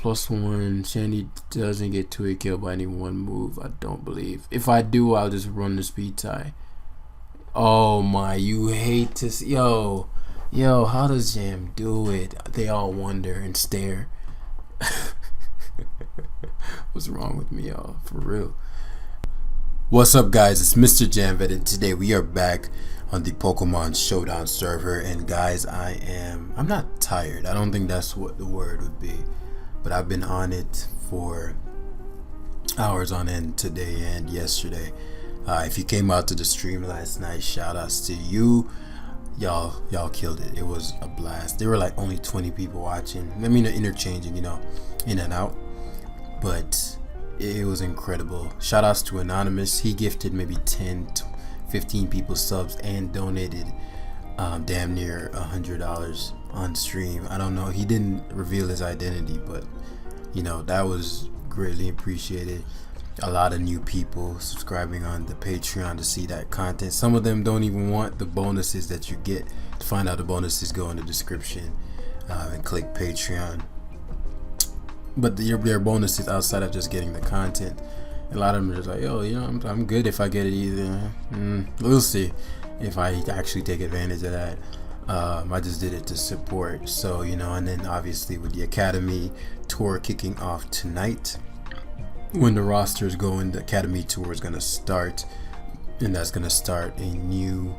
+1. Shandy doesn't get 2 killed by any one move. I don't believe. If I do, I'll just run the speed tie. Oh my, you hate to see. Yo, how does Jam do it? They all wonder and stare. What's wrong with me, y'all? For real. What's up, guys? It's Mrjamvad, and today we are back on the Pokemon Showdown server. And guys, I'm not tired. I don't think that's what the word would be, but I've been on it for hours on end today and yesterday. If you came out to the stream last night, shout outs to you. Y'all killed it. It was a blast. There were like only 20 people watching. I mean, interchanging, in and out, but it was incredible. Shout outs to Anonymous. He gifted maybe 10 to 15 people subs and donated damn near $100 on stream. I don't know, he didn't reveal his identity, but that was greatly appreciated. A lot of new people subscribing on the Patreon to see that content. Some of them don't even want the bonuses that you get. To find out the bonuses, go in the description and click Patreon. But there are bonuses outside of just getting the content. A lot of them are just like, I'm good if I get it either. We'll see if I actually take advantage of that. I just did it to support. So, and then obviously with the Academy tour kicking off tonight, when the rosters go in, the Academy tour is going to start, and that's going to start a new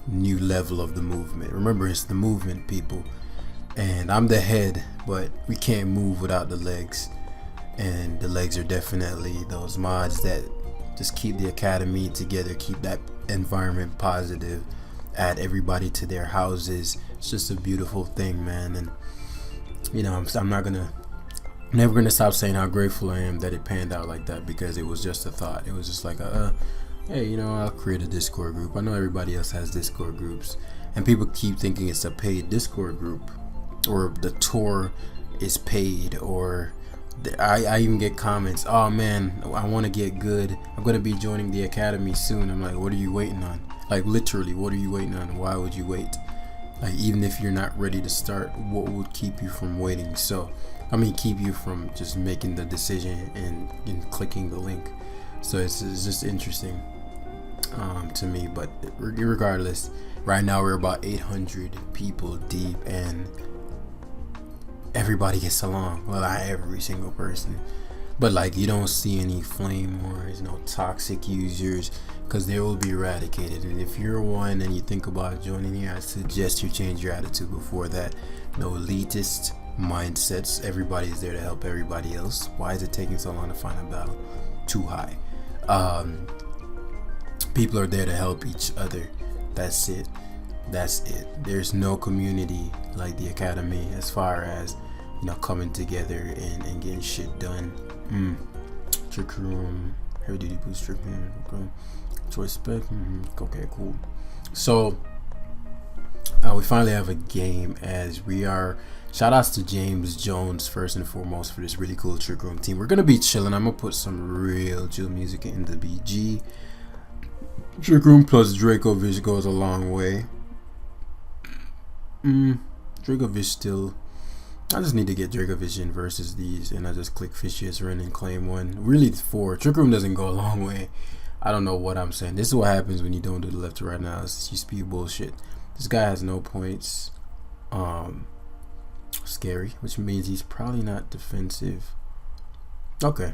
level of the movement. Remember, it's the movement, people, and I'm the head, but we can't move without the legs, and the legs are definitely those mods that just keep the Academy together, keep that environment positive, add everybody to their houses. It's just a beautiful thing, man. And I'm never gonna stop saying how grateful I am that it panned out like that, because it was just a thought. It was just like hey, I'll create a Discord group. I know everybody else has Discord groups, and people keep thinking it's a paid Discord group, or the tour is paid, or I even get comments, oh man, I want to get good, I'm gonna be joining the Academy soon. I'm like, what are you waiting on? Like, literally, what are you waiting on? Why would you wait? Like, even if you're not ready to start, what would keep you from waiting? So keep you from just making the decision and clicking the link. So it's just interesting to me. But regardless, right now we're about 800 people deep, and everybody gets along. Well, not every single person, but like, you don't see any flame wars, no toxic users, because they will be eradicated. And if you're one and you think about joining here, I suggest you change your attitude before that. No elitist mindsets. Everybody is there to help everybody else. Why is it taking so long to find a battle? Too high. People are there to help each other. That's it. There's no community like the Academy as far as coming together and getting shit done. Trick room, heavy duty boost, trick room, okay. Choice spec, okay, cool. So we finally have a game, as we are. Shout outs to James Jones first and foremost for this really cool trick room team. We're gonna be chilling. I'm gonna put some real chill music in the BG. Trick room plus Dracvovish goes a long way. Dracvovish still. I just need to get Dracvovish in versus these, and I just click Fishious Run and claim one. Really, 4. Trick room doesn't go a long way. I don't know what I'm saying. This is what happens when you don't do the left to right now. It's you speed bullshit. This guy has no points. Scary, which means he's probably not defensive. Okay,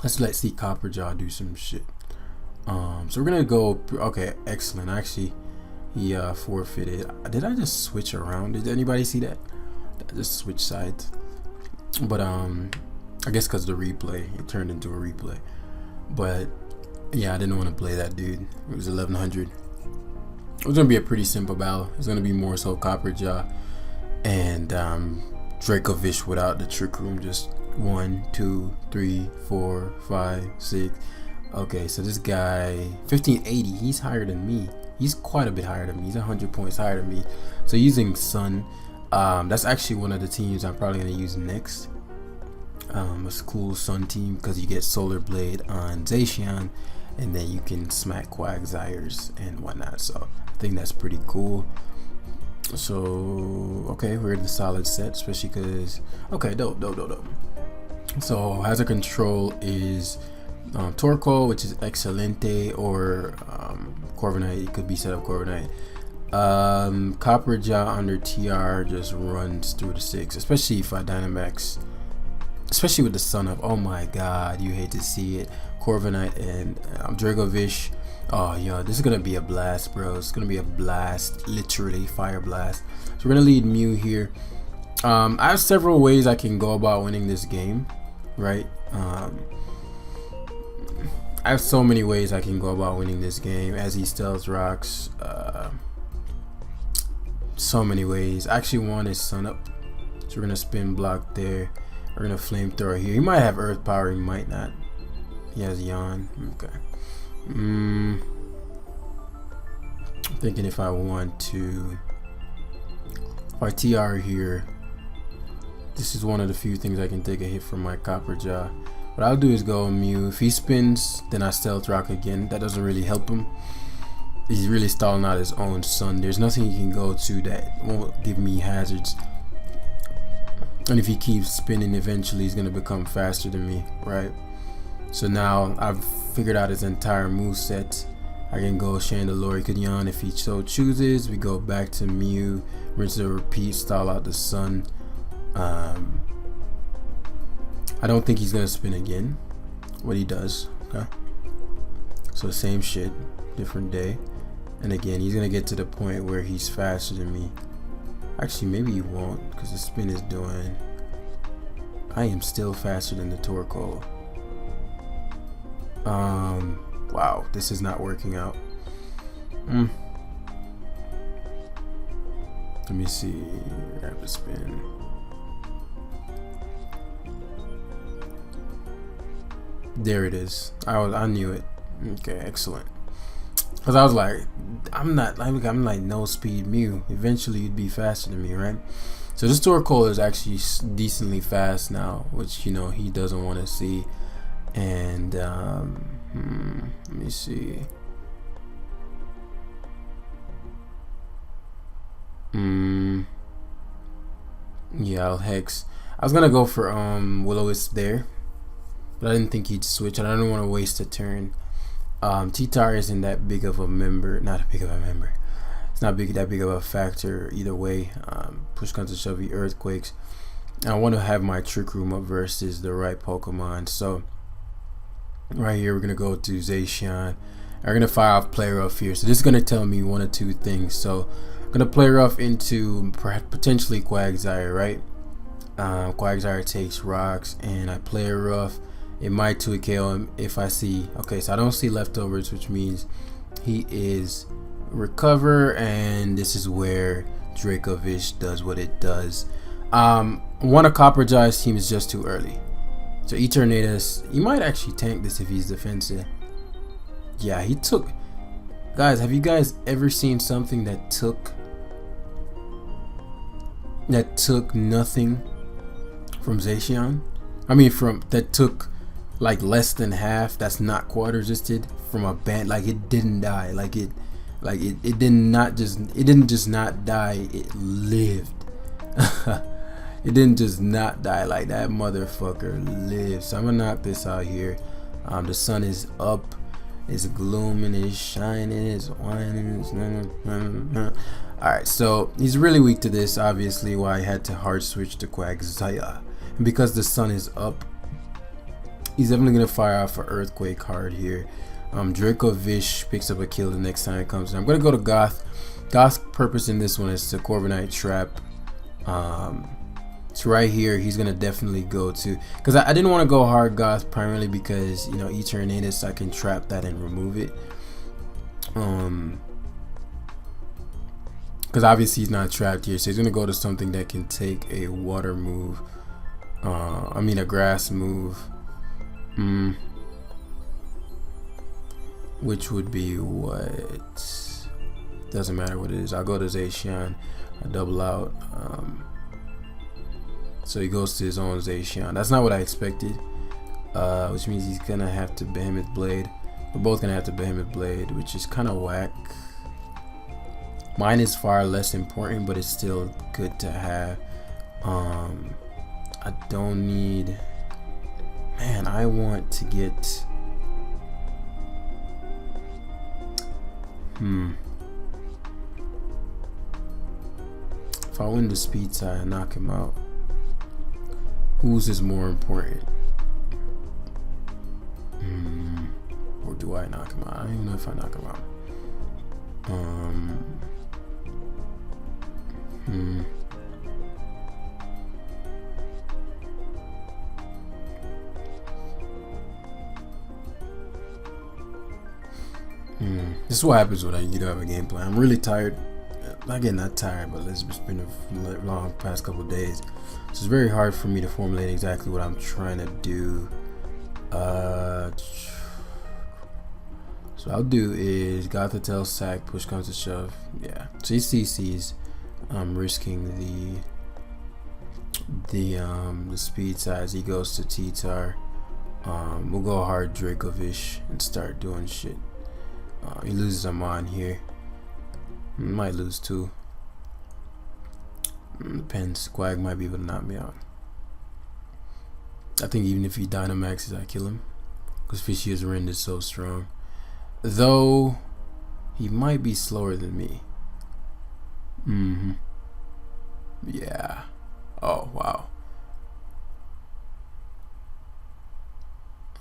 let's see Copperjah do some shit. So we're gonna go. Okay, excellent. Actually, he forfeited. Did I just switch around? Did anybody see that? I just switched sides. But I guess because the replay, it turned into a replay. But yeah, I didn't want to play that dude. It was 1100. It was gonna be a pretty simple battle. It's gonna be more so Copperjah and Dracvovish without the trick room. Just 1, 2, 3, 4, 5, 6. Okay, so this guy 1580. He's higher than me. He's quite a bit higher than me. He's 100 points higher than me. So using Sun, that's actually one of the teams I'm probably gonna use next. It's a cool Sun team because you get Solar Blade on Zacian, and then you can smack Quagsires and whatnot. So I think that's pretty cool. So okay, we're in the solid set, especially because okay, dope. So hazard control is Torko, which is Excelente, or Corviknight. It could be set up Corviknight. Copperjah under TR just runs through the 6, especially if I Dynamax, especially with the sun up. Oh my god, you hate to see it. Corviknight and Dracvovish. Oh yo, this is gonna be a blast, bro. It's gonna be a blast, literally fire blast. So we're gonna lead Mew here. I have several ways I can go about winning this game, right? I have so many ways I can go about winning this game as he stealth rocks. So many ways. I actually want his sun up, so we're gonna spin block there. We're gonna flamethrower here. He might have earth power, he might not. He has yawn. Okay. I'm thinking if I want to, if I TR here, this is one of the few things I can take a hit from my Copperjah. What I'll do is go Mew. If he spins, then I stealth rock again. That doesn't really help him. He's really stalling out his own sun. There's nothing he can go to that won't give me hazards. And if he keeps spinning, eventually he's gonna become faster than me, right? So now I've figured out his entire moveset. I can go Chandelure, he could yawn if he so chooses. We go back to Mew, rinse and repeat, stall out the sun. I don't think he's gonna spin again. What he does, okay? So same shit, different day. And again, he's gonna get to the point where he's faster than me. Actually, maybe he won't, because the spin is doing. I am still faster than the Torko. Wow, this is not working out. Let me see. Rapid spin. There it is. I knew it. Okay, excellent. Cause I was like, I'm like no speed Mew. Eventually, you'd be faster than me, right? So this Torkoal is actually decently fast now, which you know he doesn't want to see. And let me see. Yeah, I'll hex. I was gonna go for Will-O-Wisp there, but I didn't think he'd switch, and I don't want to waste a turn. T-Tar isn't that big of a member, it's not that big of a factor either way. Push comes to shove, he earthquakes. I want to have my Trick Room up versus the right Pokemon. So right here we're gonna go to Zacian. I'm gonna fire off Play Rough here. So this is gonna tell me one of two things. So I'm gonna Play Rough into potentially Quagsire, right? Quagsire takes rocks, and I Play Rough. It might 2KO him if I see. Okay, so I don't see leftovers, which means he is recover, and this is where Dracvovish does what it does. One of Copperjah's team is just too early. So Eternatus, he might actually tank this if he's defensive. Yeah, he took. Guys, have you guys ever seen something that took nothing from Zacian? I mean, that took like less than half. That's not quad resisted from a band. Like it didn't die. It didn't just not die. It lived. It didn't just not die. Like that motherfucker lived. So I'm gonna knock this out here. The sun is up. It's glooming. It's shining. It's whining. Alright, so he's really weak to this. Obviously, why I had to hard switch to Quagsire. And because the sun is up, he's definitely gonna fire off an earthquake card here. Dracvovish picks up a kill the next time it comes in. I'm gonna go to Goth. Goth's purpose in this one is to Corviknight trap. So right here he's gonna definitely go to, because I didn't want to go hard Goth primarily because you know Eternatus, I can trap that and remove it. Because obviously he's not trapped here, so he's gonna go to something that can take a water move. I mean a grass move. Which would be what? Doesn't matter what it is. I'll go to Zacian. I double out. So he goes to his own Zacian. That's not what I expected. Which means he's gonna have to Behemoth Blade. We're both gonna have to Behemoth Blade, which is kind of whack. Mine is far less important, but it's still good to have. I don't need. Man, I want to get. If I win the speed side and knock him out, whose is more important? Or do I knock him out? I don't even know if I knock him out. This is what happens when you don't have a game plan. I'm really tired. Again, not tired, but it's just been a long past couple of days. So it's very hard for me to formulate exactly what I'm trying to do. So what I'll do is got the tail sack, push comes to shove. Yeah. So he CCs. I'm risking the speed size. He goes to T-Tar. We'll go hard Dracvovish and start doing shit. He loses Amon here. Might lose too. Depends. Quag might be able to knock me out. I think even if he Dynamaxes, I kill him. Because Fishy's Rend is so strong. Though, he might be slower than me. Yeah. Oh, wow.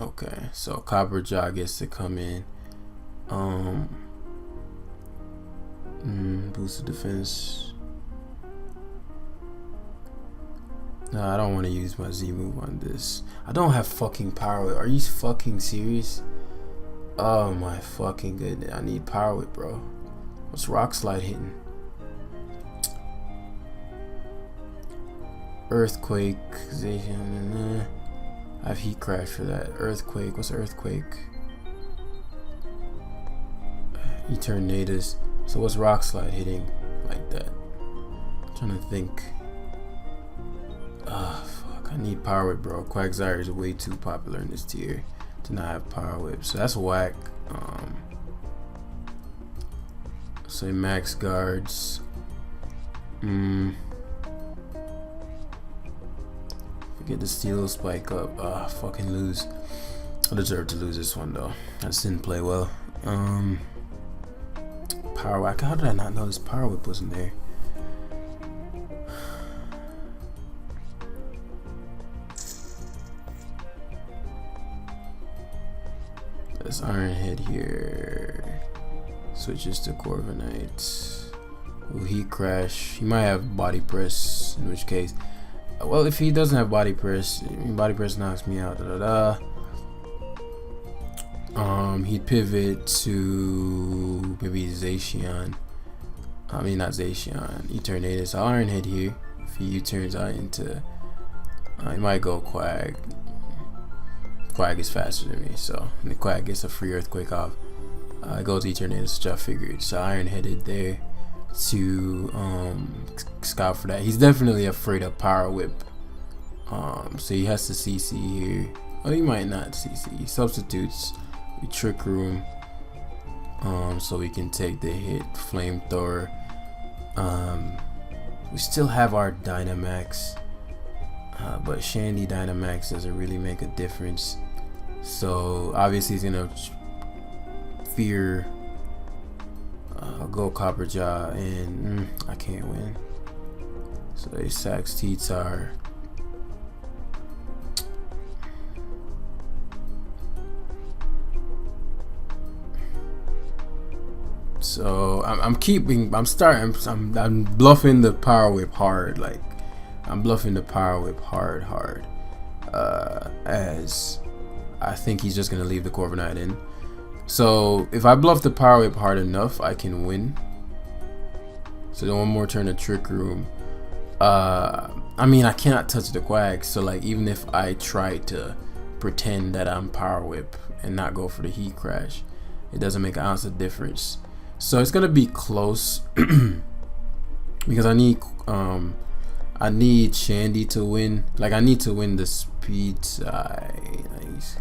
Okay, so Copperjah gets to come in. Boost the defense. No, I don't want to use my Z move on this. I don't have fucking power whip. Are you fucking serious? Oh my fucking goodness. I need power whip, bro. What's Rock Slide hitting? Earthquake. I have Heat Crash for that. Earthquake. What's Earthquake? Eternatus. So what's Rock Slide hitting like that? I'm trying to think. Fuck. I need Power Whip, bro. Quagsire is way too popular in this tier to not have Power Whip. So that's whack. So he max guards. Get the Steel Spike up. Fucking lose. I deserve to lose this one though. I just didn't play well. Power Whip. How did I not notice Power Whip wasn't there? This Iron Head here. Switches to Corviknight. Will he crash? He might have Body Press, in which case. Well, if he doesn't have Body Press knocks me out. He'd pivot to maybe Zacian. I mean, not Zacian. Eternatus. I'll Iron Head here. If he U-turns out into, he might go Quag. Quag is faster than me, so the Quag gets a free Earthquake off. It goes Eternatus, which I figured. So Iron Headed there to scout for that. He's definitely afraid of Power Whip. So he has to CC here. Oh, he might not CC. He substitutes. We Trick Room. So we can take the hit. Flamethrower. We still have our Dynamax. But Shandy Dynamax doesn't really make a difference. So obviously he's gonna fear go Copperjah, and I can't win. So they sacks T-Tar. So I'm bluffing the Power Whip hard. Like, I'm bluffing the Power Whip hard. As I think he's just gonna leave the Corviknight in. So if I bluff the Power Whip hard enough, I can win. So then one more turn of Trick Room. I mean, I cannot touch the Quag. So like, even if I try to pretend that I'm Power Whip and not go for the Heat Crash, it doesn't make an ounce of difference. So it's gonna be close because I need Shandy to win. Like, I need to win the speed side. Nice.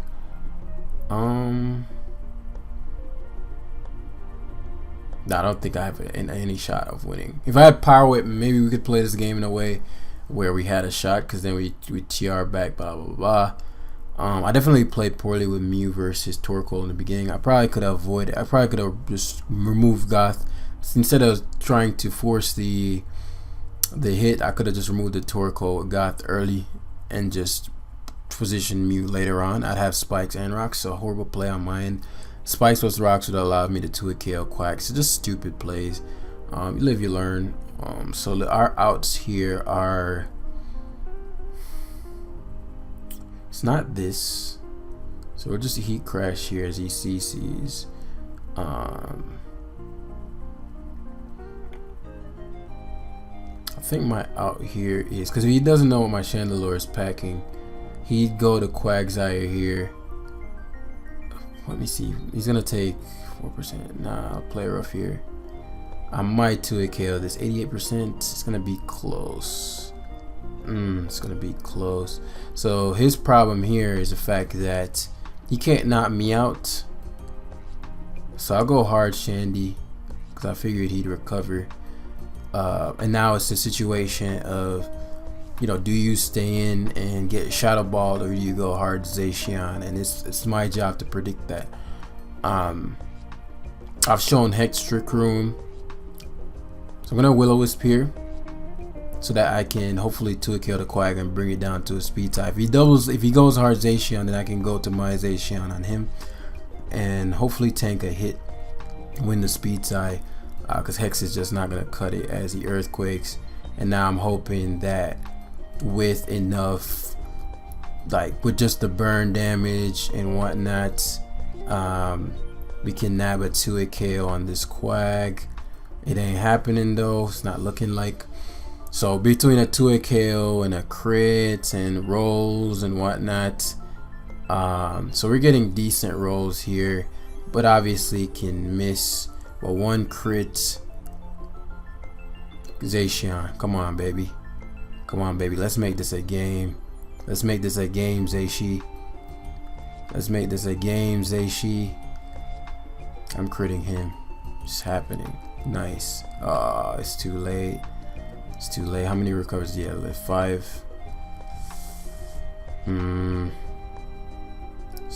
I don't think I have any shot of winning. If I had power whip, maybe we could play this game in a way where we had a shot, because then we TR back, blah blah blah. I definitely played poorly with Mew versus Torkoal in the beginning. I probably could have avoided. I probably could have just removed Goth instead of trying to force the hit. I could have just removed the Torkoal with Goth early and just position Mew later on. I'd have spikes and rocks. So a horrible play on my end. Spikes plus rocks would allow me to 2-hit KO Quack. So just stupid plays. You live, you learn. So our outs here are. It's not this. So we're just a heat crash here as he CCs. I think my out here is, because if he doesn't know what my Chandelure is packing, he'd go to Quagsire here. Let me see. He's gonna take 4%. Nah, I'll play rough here. I might 2-hit KO this. 88%. It's gonna be close. It's gonna be close. So his problem here is the fact that he can't knock me out. So I'll go hard Shandy because I figured he'd recover. And now it's the situation of, you know, do you stay in and get shadow balled, or do you go hard Zacian? And it's my job to predict that. I've shown Hex Trick Room, so I'm gonna Will-O-Wisp here so that I can hopefully 2-hit KO the Quag and bring it down to a speed tie. If he goes hard Zacian, then I can go to my Zacian on him and hopefully tank a hit, win the speed tie, because Hex is just not gonna cut it as he earthquakes. And now I'm hoping that with enough, like with just the burn damage and whatnot, we can nab a 2-hit KO on this Quag. It ain't happening though. It's not looking like. So between a 2-hit KO and a crit and rolls and whatnot, so we're getting decent rolls here, but obviously can miss. But one crit. Zacian, come on baby, come on baby, let's make this a game. Let's make this a game, Zashi. Let's make this a game, Zashi. I'm critting him. It's happening. Nice. It's too late. It's too late. How many recovers? Yeah, like 5. So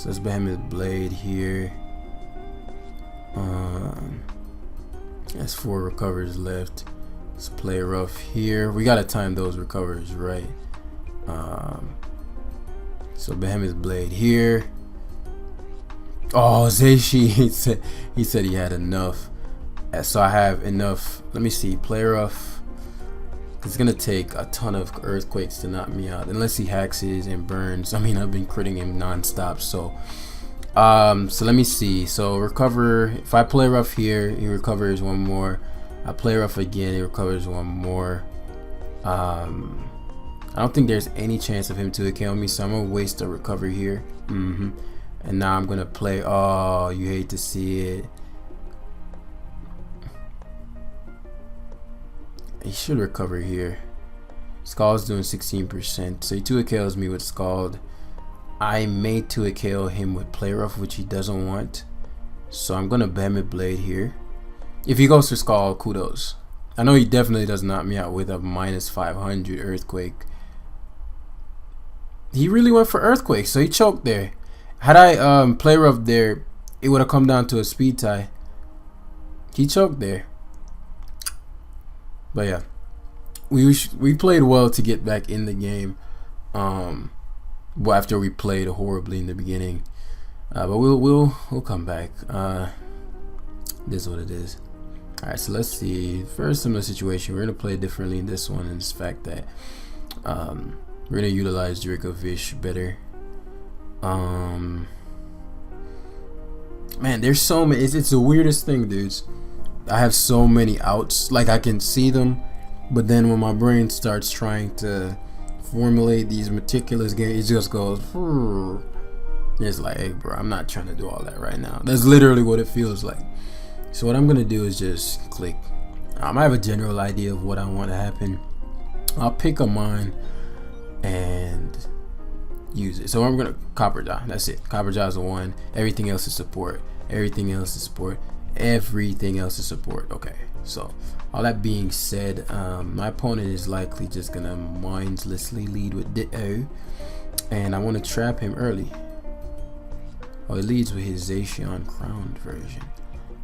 let's Behemoth Blade here. That's 4 recovers left. Let's play rough here. We gotta time those recovers right. So Behemoth Blade here. Oh, Zashi, he said he had enough. So I have enough. Let me see. Play rough. It's gonna take a ton of earthquakes to knock me out, unless he hexes and burns. I mean, I've been critting him non-stop. So so let me see. So recover. If I play rough here, he recovers 1 more. I play rough again, he recovers 1 more. I don't think there's any chance of him to kill me, so I'm gonna waste a recovery here. And now I'm gonna play. Oh, you hate to see it. He should recover here. Scald's doing 16%, so he 2-hit KOs me with Scald. I may 2-hit KO him with Play Rough, which he doesn't want. So I'm gonna Behemoth Blade here. If he goes for Scald, kudos. I know he definitely does knock me out with a -500 Earthquake. He really went for Earthquake, so he choked there. Had I Play Rough there, it would have come down to a speed tie. He choked there. But yeah, we played well to get back in the game. Well, after we played horribly in the beginning, but we'll come back. This is what it is. All right, so let's see. Very similar situation. We're gonna play differently in this one, and this fact that we're gonna utilize Dracvovish better. Man, there's so many. It's the weirdest thing, dudes. I have so many outs, like I can see them, but then when my brain starts trying to formulate these meticulous games, it just goes. It's like, hey, bro, I'm not trying to do all that right now. That's literally what it feels like. So what I'm gonna do is just click. I have a general idea of what I want to happen. I'll pick a mine and use it. So I'm gonna Copperjah. That's it. Copperjah is a 1. Everything else is support. Everything else is support. everything else is support. Okay, so all that being said, my opponent is likely just gonna mindlessly lead with duuuuuuun, and I want to trap him early. Oh, he leads with his Zacian crowned version.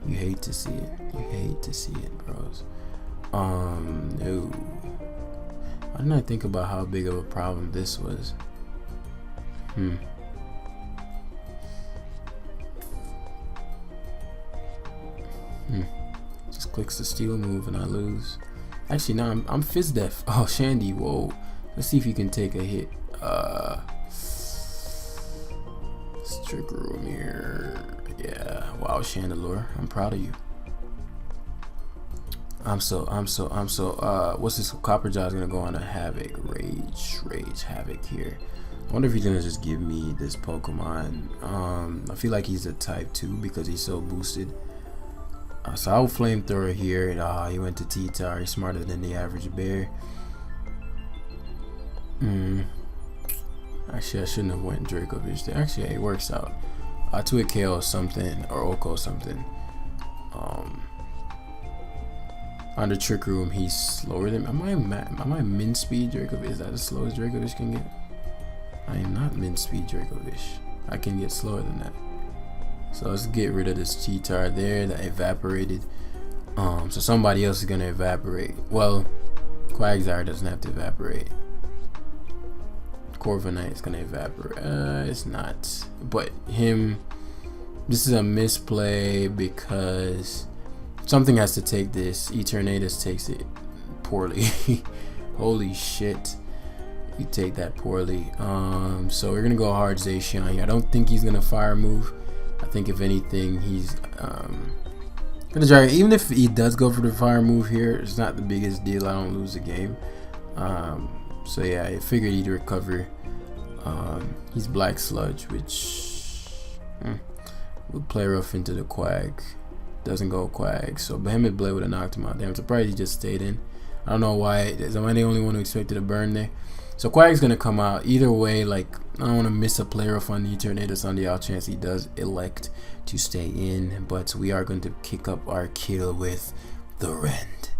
You hate to see it. You hate to see it, bros. No. Why didn't I think about how big of a problem this was? Just clicks the steal move and I lose. Actually, no, I'm fizz def. Oh, Shandy, whoa. Let's see if you can take a hit. Let's trick room here. Yeah, wow, Chandelure, I'm proud of you. What's this? Copperjah is gonna go on a Havoc, Rage Havoc here. I wonder if he's gonna just give me this Pokemon. I feel like he's a type 2 because he's so boosted. So I'll Flamethrower here. He went to T-Tar. He's smarter than the average bear. Actually, I shouldn't have went Dracvovish there. Actually, it works out. To a KO something or Oko something. On the Trick Room, he's slower than. Am I min speed Dracvovish? Is that as slow as Dracvovish can get? I am not min speed Dracvovish. I can get slower than that. So let's get rid of this T-Tar there that evaporated. So somebody else is gonna evaporate. Well, Quagsire doesn't have to evaporate. Corviknight is gonna evaporate. It's not. But him. This is a misplay because something has to take this. Eternatus takes it poorly. Holy shit. You take that poorly. So we're gonna go hard Zacian here. I don't think he's gonna fire move. I think if anything, he's gonna try. Even if he does go for the fire move here, it's not the biggest deal. I don't lose the game. So yeah, I figured he'd recover. He's Black Sludge, which will play rough into the Quag. Doesn't go Quag. So Behemoth Blade would have knocked him out there. I'm surprised he just stayed in. I don't know why. Am I the only one who expected a burn there? So Quag's gonna come out. Either way, like, I don't want to miss a play rough on the Eternatus on the off chance he does elect to stay in. But we are going to kick up our kill with the Rend.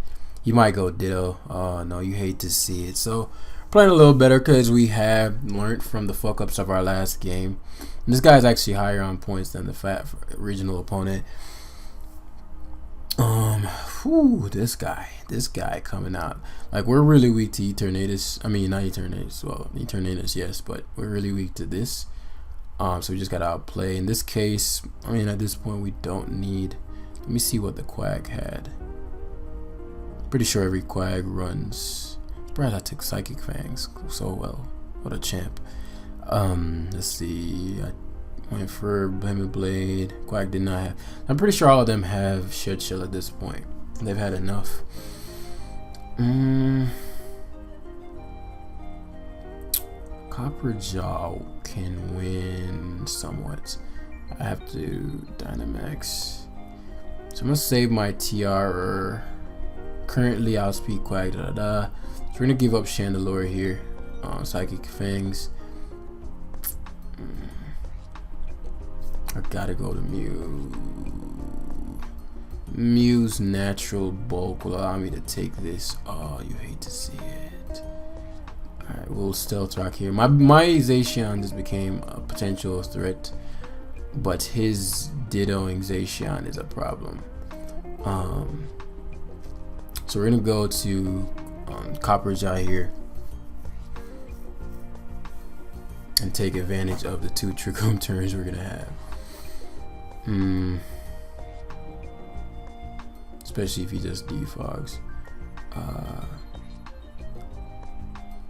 He might go Ditto. Oh no, you hate to see it. So playing a little better because we have learned from the fuck ups of our last game. And this guy's actually higher on points than the fat original opponent. This guy coming out. Like, we're really weak to Eternatus. I mean, not Eternatus. Well, Eternatus, yes, but we're really weak to this. So we just gotta outplay. In this case, I mean, at this point, we don't need. Let me see what the Quag had. Pretty sure every Quag runs. Surprised I took Psychic Fangs so well. What a champ. Let's see. I went for Behemoth Blade. Quag did not have. I'm pretty sure all of them have Shed Shell at this point. They've had enough. Copperjah can win somewhat. I have to Dynamax. So I'm gonna save my TR. Currently, I'll speed Quag. So we're gonna give up Chandelure here. Psychic Fangs. I gotta go to Mew. Mew's natural bulk will allow me to take this. Oh, you hate to see it. Alright, we'll Stealth Rock here. My Zacian just became a potential threat, but his Dittoing Zacian is a problem. So we're gonna go to Copperjah here and take advantage of the 2 Trick Room turns we're gonna have. Especially if he just defogs.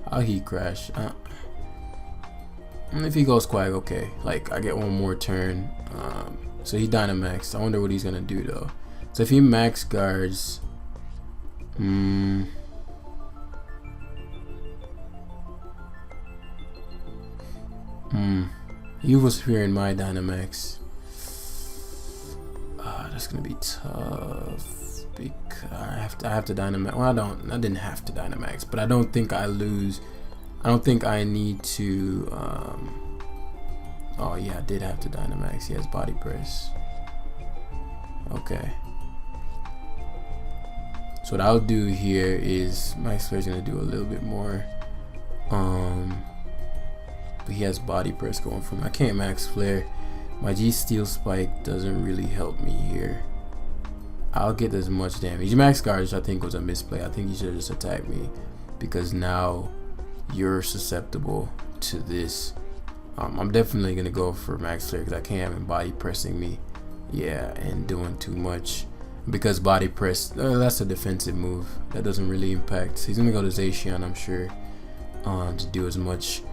I'll Heat Crash. If he goes Quag, okay. Like, I get one more turn. So he Dynamax. I wonder what he's gonna do though. So if he Max Guards, he was fearing my Dynamax. That's gonna be tough because I have to Dynamax. Well, I didn't have to Dynamax, but I don't think I lose. I don't think I need to. Oh yeah, I did have to Dynamax. He has Body Press. Okay. So what I'll do here is Max Flare's gonna do a little bit more. But he has body press going for me. I can't Max Flare. My G Steel Spike doesn't really help me here. I'll get as much damage. Max Guard, I think, was a misplay. I think you should have just attacked me, because now you're susceptible to this. I'm definitely gonna go for Max Flare because I can't have him body pressing me. Yeah, and doing too much. Because body press, that's a defensive move. That doesn't really impact. He's gonna go to Zacian, I'm sure, to do as much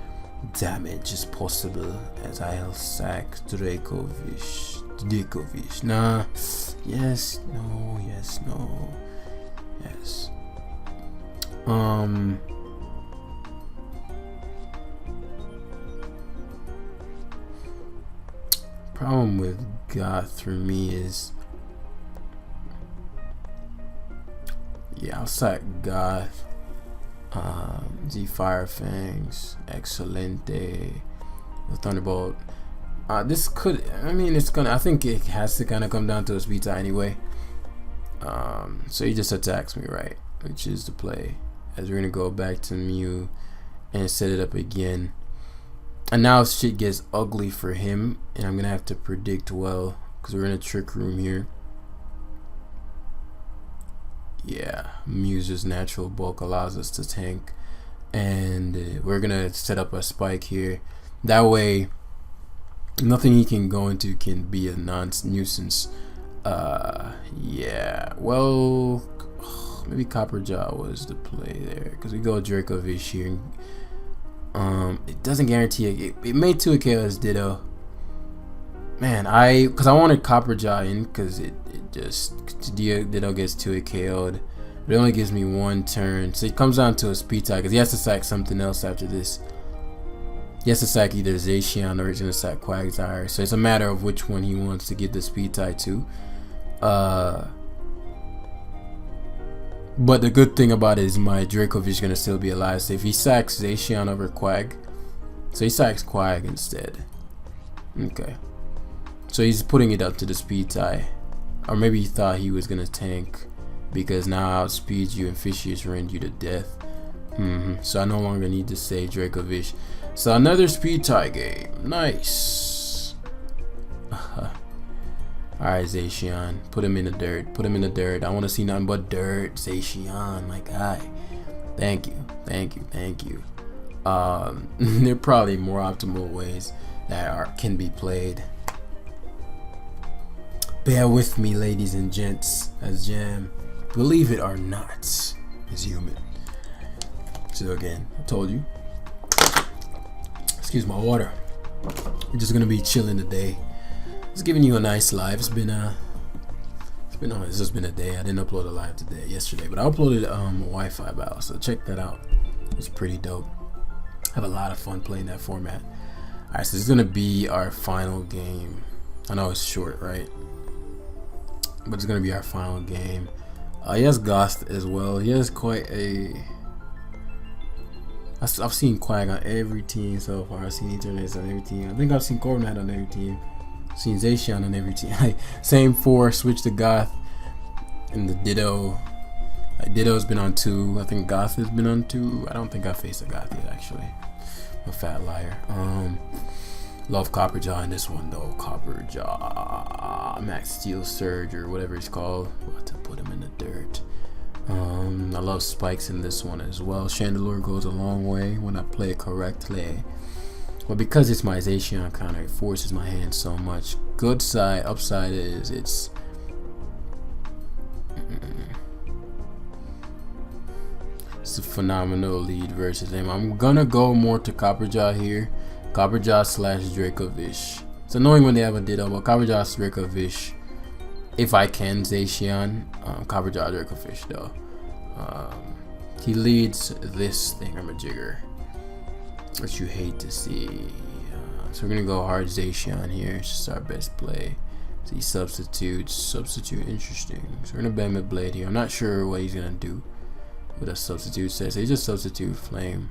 damage as possible as I'll sack Dracvovish. Nah. Yes. No. Yes. No. Yes. Problem with Goth for me is, yeah, I'll sack Goth. Z Fire Fangs, Excelente, with Thunderbolt. This could, I mean, it's gonna, I think it has to kind of come down to a speed tie anyway. So he just attacks me, right? Which is the play. As we're gonna go back to Mew and set it up again. And now shit gets ugly for him, and I'm gonna have to predict well, because we're in a trick room here. Yeah, Mew's natural bulk allows us to tank, and we're gonna set up a spike here. That way, nothing he can go into can be a nuisance. Yeah, well, maybe Copperjah was the play there, because we go Dracvovish here. It doesn't guarantee it made 2 KOs Ditto. Man, because I wanted Copperjah in, because it just Ditto gets 2 KO'd, but it only gives me 1 turn, so it comes down to a speed tie, because he has to sack something else after this. He has to sack either Zacian or he's gonna sack Quagsire, so it's a matter of which one he wants to get the speed tie to. But the good thing about it is my Dracvovish is gonna still be alive. So if he sacks Zacian over Quag, so he sacks Quag instead. Okay. So he's putting it up to the speed tie. Or maybe he thought he was gonna tank, because now I outspeed you and Fishious rend you to death. So I no longer need to save Dracvovish. So another speed tie game. Nice. Alright, Zacian, put him in the dirt. Put him in the dirt. I want to see nothing but dirt. Zacian, my guy. Thank you. Thank you. Thank you. There are probably more optimal ways that can be played. Bear with me, ladies and gents, as Jam, believe it or not, is human. So again, I told you. Excuse my water. We're just gonna be chilling today. Just giving you a nice live. It's just been a day. I didn't upload a live yesterday, but I uploaded a Wi-Fi battle, so check that out. It's pretty dope. I have a lot of fun playing that format. Alright, so this is gonna be our final game. I know it's short, right? But it's gonna be our final game. He has Goth as well. He has quite a. I've seen Quag on every team so far. I've seen Eternus on every team. I think I've seen Corviknight on every team. I've seen Zacian on every team. Same 4, switch to Goth. And the Ditto. Ditto's been on 2. I think Goth has been on 2. I don't think I faced a Goth yet, actually. I'm a fat liar. Love Copperjah in this one though. Copperjah. Max Steel Surge or whatever it's called. About to put him in the dirt. I love spikes in this one as well. Chandelure goes a long way when I play it correctly. But because it's my Zacian counter, it forces my hand so much. Good side, upside is it's a phenomenal lead versus him. I'm gonna go more to Copperjah here. Copperjah / Dracvovish. It's annoying when they have a Ditto, but Copperjah / Dracvovish. If I can Zacian, Copperjah Dracvovish though. He leads this thingamajigger, which you hate to see. So we're gonna go hard Zacian here. It's just our best play. See substitute, interesting. So we're gonna ban mid blade here. I'm not sure what he's gonna do with a substitute set. So he just substitute flame.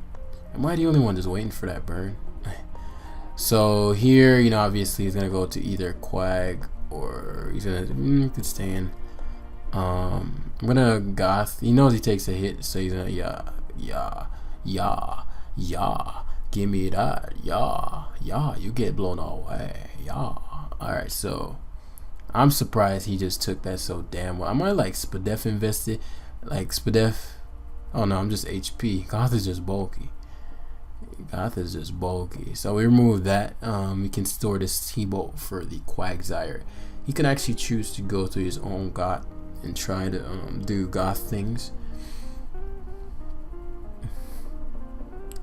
Am I the only one just waiting for that burn? So here, you know, obviously he's gonna go to either Quag or he's gonna could stand. I'm gonna goth. He knows he takes a hit, so he's gonna give me that, you get blown away, Alright, so I'm surprised he just took that so damn well. I might like Spadef invested, like Spadef. Oh no, I'm just HP. Goth is just bulky. So we remove that. We can store this T-Bolt for the Quagsire. He can actually choose to go to his own Goth and try to do Goth things.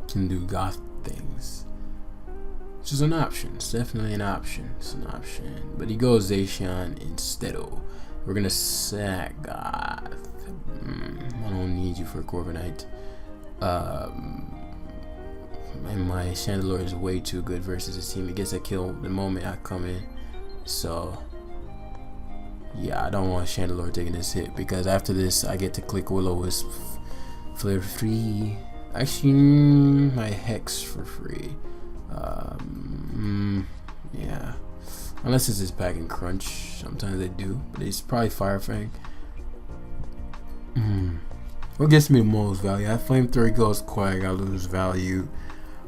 Can do Goth things, which is an option. It's definitely an option. But he goes Zacian instead of. We're gonna sack Goth. I don't need you for Corviknight. And my Chandelure is way too good versus his team. It gets a kill the moment I come in. So yeah, I don't want Chandelure taking this hit, because after this I get to click Will-O-Wisp for free. Actually, my Hex for free. Yeah, unless it's his Pack and Crunch. Sometimes they do, but it's probably Fire Fang. What gets me the most value? I Flamethrower goes Quag, I lose value,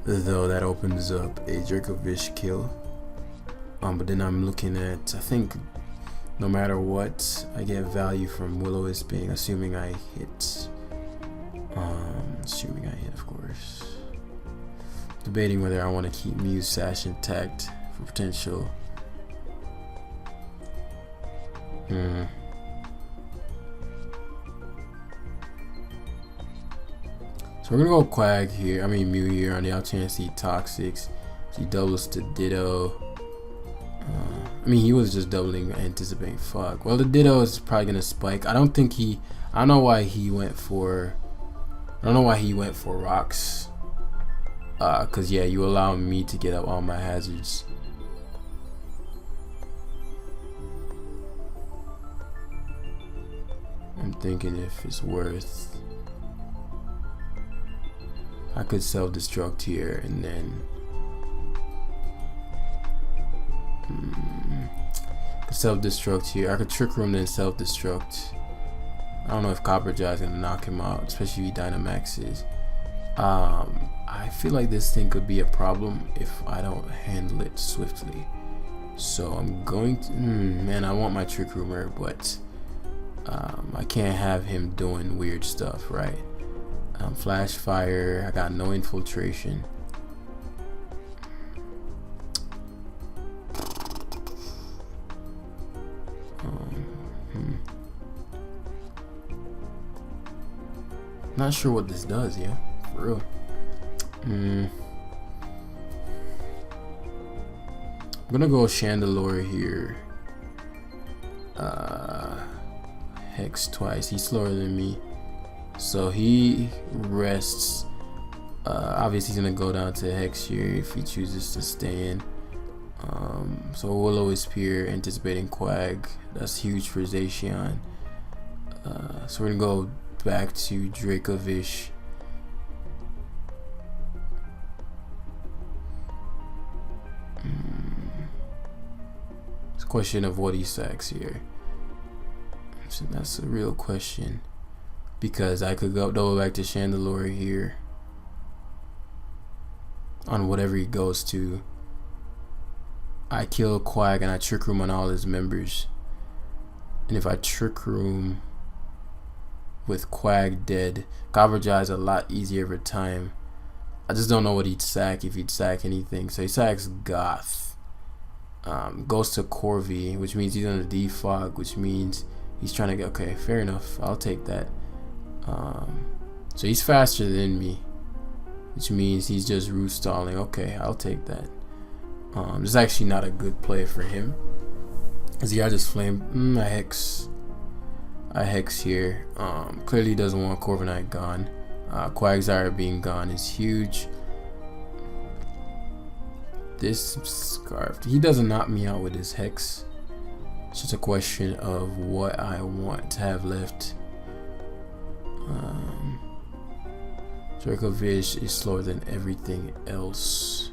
though that opens up a Dracvovish kill. But then I'm looking at, I think no matter what, I get value from Will-O-Wisp, assuming I hit. Of course. Debating whether I want to keep Muse Sash intact for potential. So we're gonna go Quag here. I mean Mew here on the out chance he Toxics. He doubles to Ditto. I mean, he was just doubling, anticipating. Fuck. Well, the Ditto is probably gonna spike. I don't know why he went for rocks. Cause yeah, you allow me to get up all my hazards. I'm thinking if it's worth. I could self-destruct here and then. Self-destruct here. I could Trick Room then self-destruct. I don't know if Copperjah is gonna knock him out, especially if he Dynamaxes. I feel like this thing could be a problem if I don't handle it swiftly. So I'm going to. Man, I want my Trick Roomer, but I can't have him doing weird stuff, right? Flash Fire. I got no infiltration. Not sure what this does, yeah, for real. I'm gonna go Chandelure here. Hex twice. He's slower than me, so he rests. Obviously, he's gonna go down to Hex here if he chooses to stay in. So Will-O-Wisp here, anticipating Quag. That's huge for Zacian. So we're gonna go back to Dracvovish. It's a question of what he sacks here. So that's a real question, because I could go double back to Chandelure here on whatever he goes to. I kill Quag and I Trick Room on all his members, and if I Trick Room with Quag dead, Copperjah is a lot easier over time. I just don't know what he'd sack, if he'd sack anything. So he sacks Goth, goes to Corvi, which means he's on a defog, which means he's trying to get. Okay, fair enough, I'll take that. So he's faster than me, which means he's just root stalling. Okay, I'll take that. This is actually not a good play for him, because I just flame. I hex here. Clearly doesn't want Corviknight gone. Quagsire being gone is huge. This Scarf, he doesn't knock me out with his hex. It's just a question of what I want to have left. Dracvovish is slower than everything else.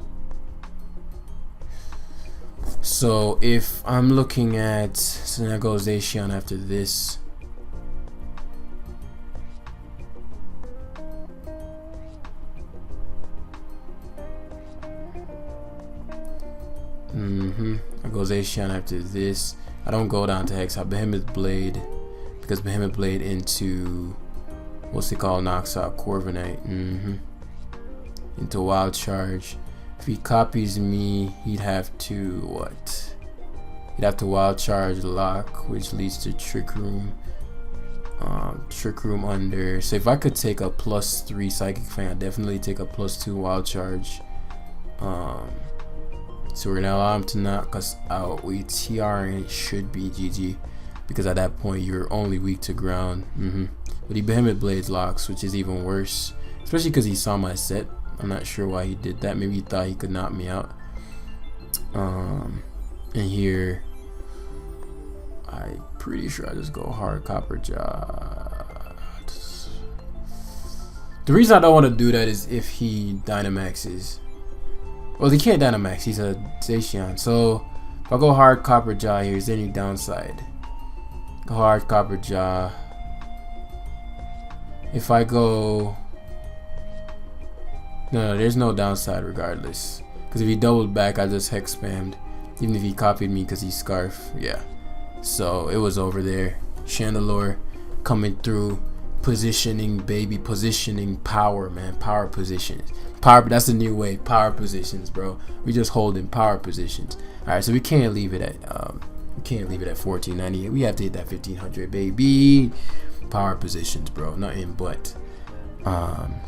So if I'm looking at, so there goes Asian after this. That goes Asian after this. I don't go down to Hex. I Behemoth Blade because Behemoth Blade into what's it called, knocks out Corviknight. Into Wild Charge. If he copies me, he'd have to what? He'd have to Wild Charge Lock, which leads to Trick Room. Trick Room under. So if I could take a +3 Psychic Fang, I'd definitely take a +2 Wild Charge. So we're gonna allow him to knock us out. We TR and it should be GG because at that point you're only weak to ground. But he Behemoth Blades locks, which is even worse, especially because he saw my set. I'm not sure why he did that. Maybe he thought he could knock me out. And here, I'm pretty sure I just go hard Copperjah. The reason I don't want to do that is if he Dynamaxes. Well, he can't Dynamax. He's a Zacian. So if I go hard Copperjah here, is there any downside? Go hard Copperjah. If I go, no, there's no downside regardless. Because if he doubled back, I just Hex spammed. Even if he copied me because he Scarf, yeah. So it was over there. Chandelure coming through, positioning, baby, positioning, power, man, power positions. Power, that's the new way, power positions, bro. We just holding power positions. All right, so we can't leave it at 1490. We have to hit that 1500, baby. Power positions, bro. Nothing but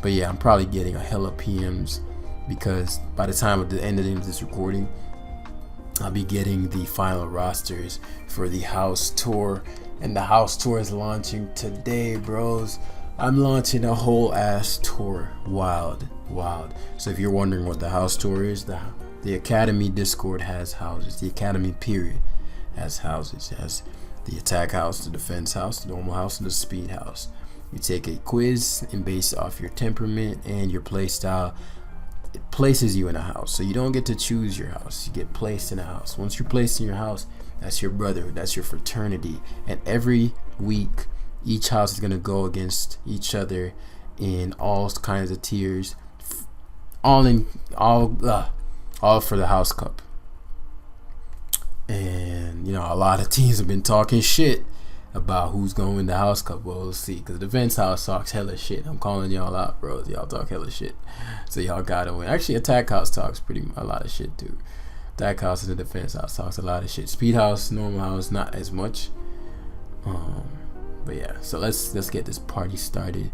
yeah, I'm probably getting a hella PMs because by the time of the end of this recording, I'll be getting the final rosters for the house tour, and the house tour is launching today, bros. I'm launching a whole ass tour. Wild. So if you're wondering what the house tour is, the Academy Discord has houses. The Academy period has houses. It has the attack house, the defense house, the normal house, and the speed house. You take a quiz, and based off your temperament and your play style, it places you in a house. So you don't get to choose your house. You get placed in a house. Once you're placed in your house, that's your brotherhood, that's your fraternity. And every week, each house is gonna go against each other in all kinds of tiers, all for the House Cup. And you know, a lot of teams have been talking shit about who's going to win the House Cup. Well, we'll see, because the defense house talks hella shit. I'm calling y'all out, bros. Y'all talk hella shit, so y'all gotta win. Actually, attack house talks a lot of shit too. Attack house and the defense house talks a lot of shit. Speed house, normal house, not as much. But yeah, so let's get this party started.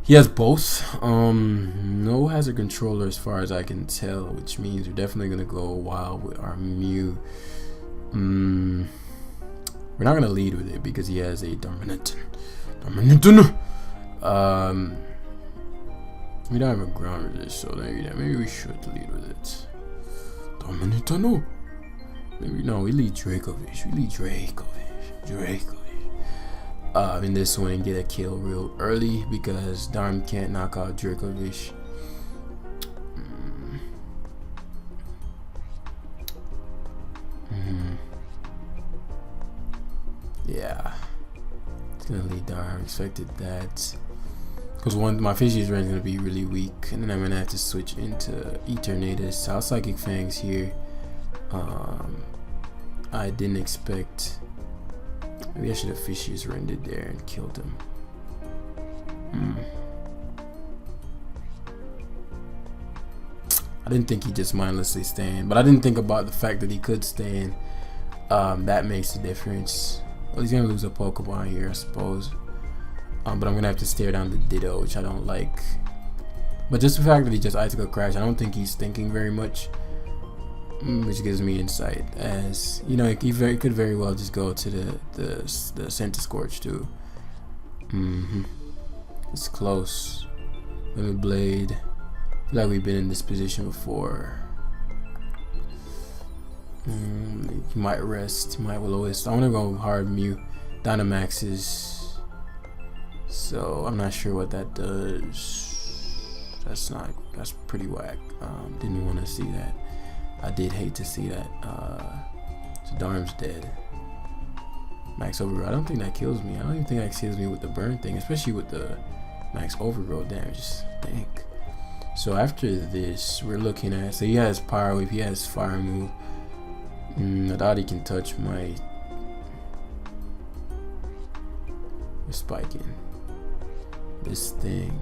He has both. No hazard controller as far as I can tell, which means we're definitely gonna go wild with our Mew. We're not gonna lead with it because he has a dominant. We don't have a ground resist, so maybe we should lead with it. Dominant. Maybe no, we lead Dracvovish. In this one and get a kill real early because Darm can't knock out Dracvovish. Yeah, it's gonna lead Darm. Expected that because my Fishy's range is gonna be really weak, and then I'm gonna have to switch into Eternatus. So Psychic Fangs here. I didn't expect. Maybe I should have Fishy's rendered there and killed him. I didn't think he just mindlessly stand, but I didn't think about the fact that he could stand. That makes a difference. Well, he's gonna lose a Pokemon here, I suppose. But I'm gonna have to stare down the Ditto, which I don't like. But just the fact that he just Icicle Crash, I don't think he's thinking very much. Which gives me insight, as you know, he could very well just go to the Center Scorch too. It's close. Limit Blade. I feel like we've been in this position before. He might rest. He might Will-O-Wisp. I want to go hard Mew. Dynamaxes. So I'm not sure what that does. That's pretty whack. Didn't want to see that. I did hate to see that. So Darm's dead. Max overgrowth. I don't think that kills me. I don't even think that kills me with the burn thing, especially with the max overgrowth damage. Just think. So after this, we're looking at. So he has power wave. He has fire move. I doubt he can touch my spiking. This thing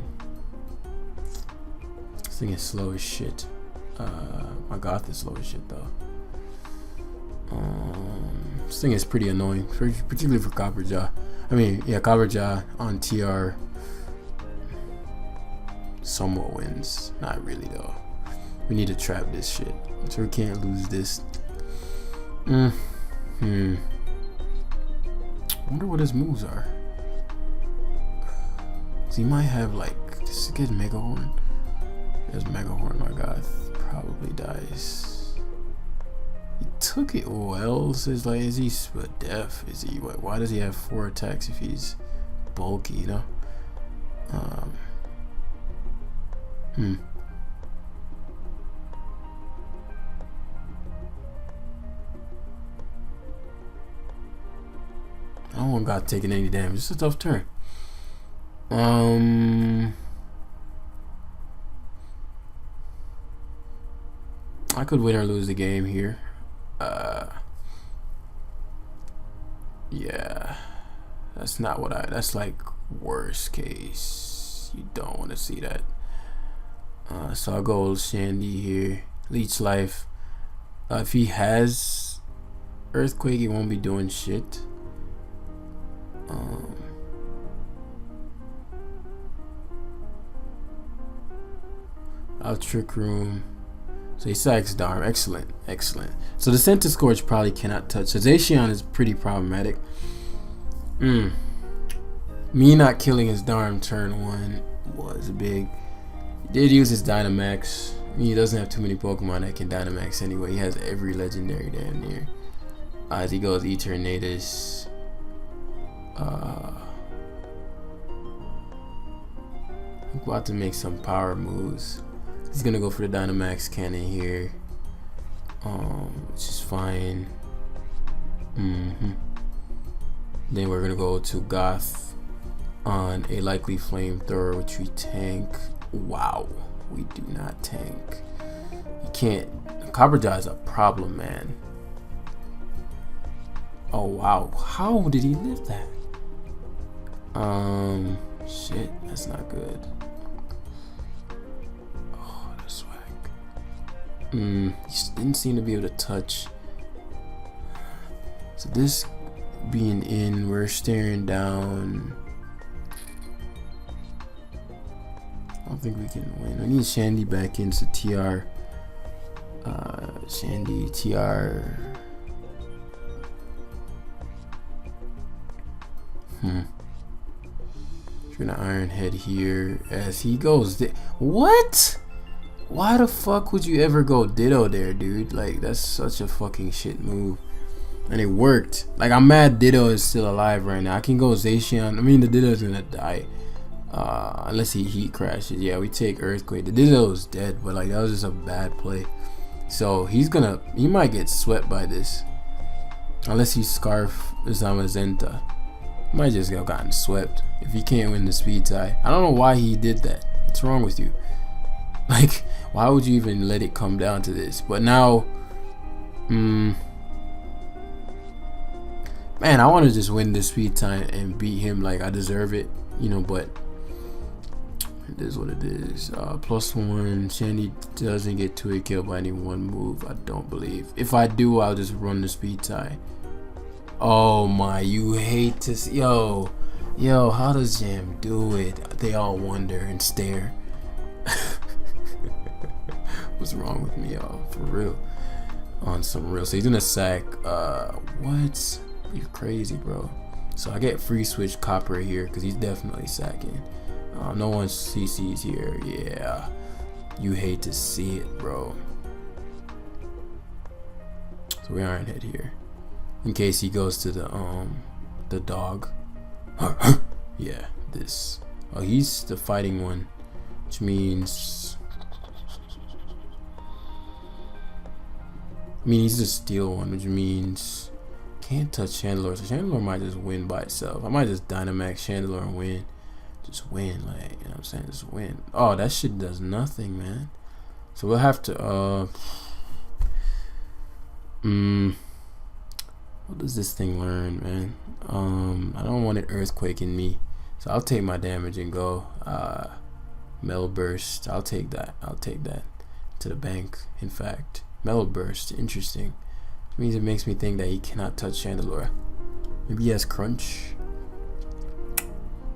is slow as shit. My goth is slow as shit though. This thing is pretty annoying, particularly for Copperjah. I mean, yeah, Copperjah on TR somewhat wins. Not really though. We need to trap this shit, so we can't lose this. I wonder what his moves are. So he might have like, just get Mega Horn. There's Mega Horn. My God, probably dies. He took it well. So it's like, is he deaf? Is he what? Why does he have 4 attacks if he's bulky? You know. I don't want God taking any damage. It's a tough turn. I could win or lose the game here. Yeah, that's not what that's like worst case. You don't want to see that. So I'll go Shandy here. Leech life. If he has earthquake, he won't be doing shit. I'll trick room. So he sacks Darm. Excellent, excellent. So the Center Scourge probably cannot touch. So Zacian is pretty problematic. Me not killing his Darm turn 1 was big. He did use his Dynamax. He doesn't have too many Pokemon that can Dynamax anyway. He has every legendary damn near. As he goes Eternatus. I'm about to make some power moves. He's gonna go for the Dynamax cannon here, which is fine. Then we're gonna go to Goth on a likely flamethrower, which we tank. Wow, we do not tank. You can't. Copperjah is a problem, man. Oh wow, how did he live that? Shit, that's not good. Oh, that's swag. He just didn't seem to be able to touch. So this being in, we're staring down. I don't think we can win. I need Shandy back into TR. Shandy, TR. Gonna Iron Head here as he goes. What? Why the fuck would you ever go Ditto there, dude? Like, that's such a fucking shit move. And it worked. Like, I'm mad Ditto is still alive right now. I can go Zacian. I mean, the Ditto is gonna die. Unless he heat crashes. Yeah, we take Earthquake. The Ditto is dead, but like, that was just a bad play. So he might get swept by this. Unless he Scarf Zamazenta. Might just have gotten swept if he can't win the speed tie. I don't know why he did that. What's wrong with you? Like, why would you even let it come down to this? But now, man, I want to just win the speed tie and beat him. Like, I deserve it, you know. But it is what it is. +1. Shandy doesn't get 2-hit kill by any one move. I don't believe. If I do, I'll just run the speed tie. Oh my, you hate to see. Yo, how does Jam do it? They all wonder and stare. What's wrong with me, y'all? For real. On some real. So he's gonna sack. What? You're crazy, bro. So I get free switch Copper here because he's definitely sacking. No one CC's here. Yeah. You hate to see it, bro. So we Iron Head here. In case he goes to the dog. Yeah, this. Oh, he's the fighting one, which means I mean, he's a steal one, which means can't touch Chandelure. So Chandelure might just win by itself. I might just Dynamax Chandelure and win. Just win, like, you know what I'm saying? Just win. Oh, that shit does nothing, man. So we'll have to, what does this thing learn, man? I don't want it earthquaking me. So I'll take my damage and go. Metal Burst. I'll take that. I'll take that to the bank, in fact. Metal Burst. Interesting. It means it makes me think that he cannot touch Chandelure. Maybe he has Crunch.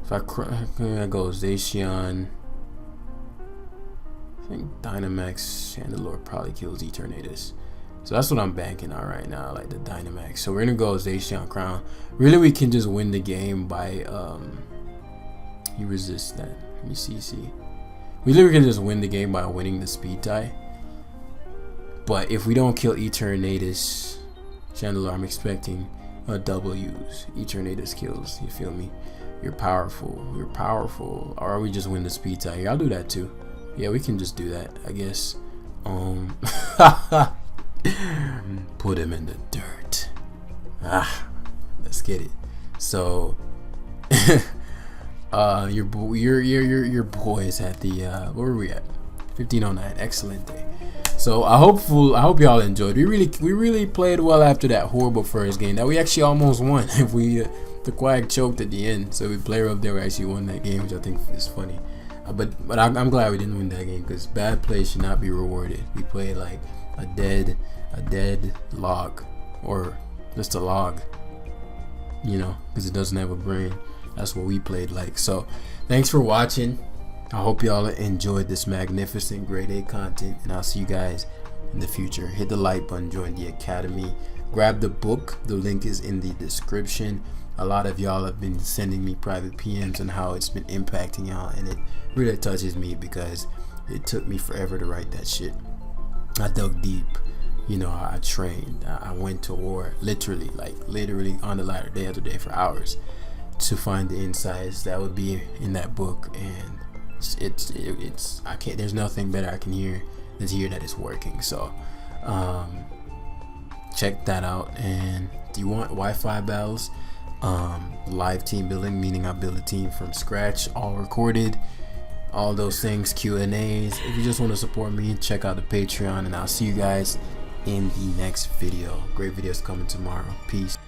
If I go Zacian. I think Dynamax Chandelure probably kills Eternatus. So that's what I'm banking on right now, like the Dynamax. So we're gonna go Zacian Crown. Really, we can just win the game by he resists that. Let me see. We literally can just win the game by winning the speed tie. But if we don't kill Eternatus Chandelure, I'm expecting a double use. Eternatus kills, you feel me? You're powerful. You're powerful. Or we just win the speed tie here. I'll do that too. Yeah, we can just do that, I guess. Put him in the dirt. Let's get it. So your boys at the where were we at? 1509. Excellent day. So I hope y'all enjoyed. We really played well after that horrible first game that we actually almost won. If we the Quag choked at the end, so we player up there we actually won that game, which I think is funny. But I'm glad we didn't win that game, because bad play should not be rewarded. We played like a dead log, or just a log, you know, because it doesn't have a brain. That's what we played like. So thanks for watching. I hope y'all enjoyed this magnificent grade A content, and I'll see you guys in the future. Hit the like button, join the academy, grab the book. The link is in the description. A lot of y'all have been sending me private PMs on how it's been impacting y'all, and it really touches me because it took me forever to write that shit. I dug deep, you know. I trained, I went to war, literally on the ladder day after day for hours to find the insights that would be in that book. And it's I can't, there's nothing better I can hear than to hear that it's working. So check that out. And do you want Wi-Fi battles, live team building, meaning I build a team from scratch, all recorded, all those things, Q&As. If you just want to support me, check out the Patreon, and I'll see you guys in the next video. Great videos coming tomorrow. Peace.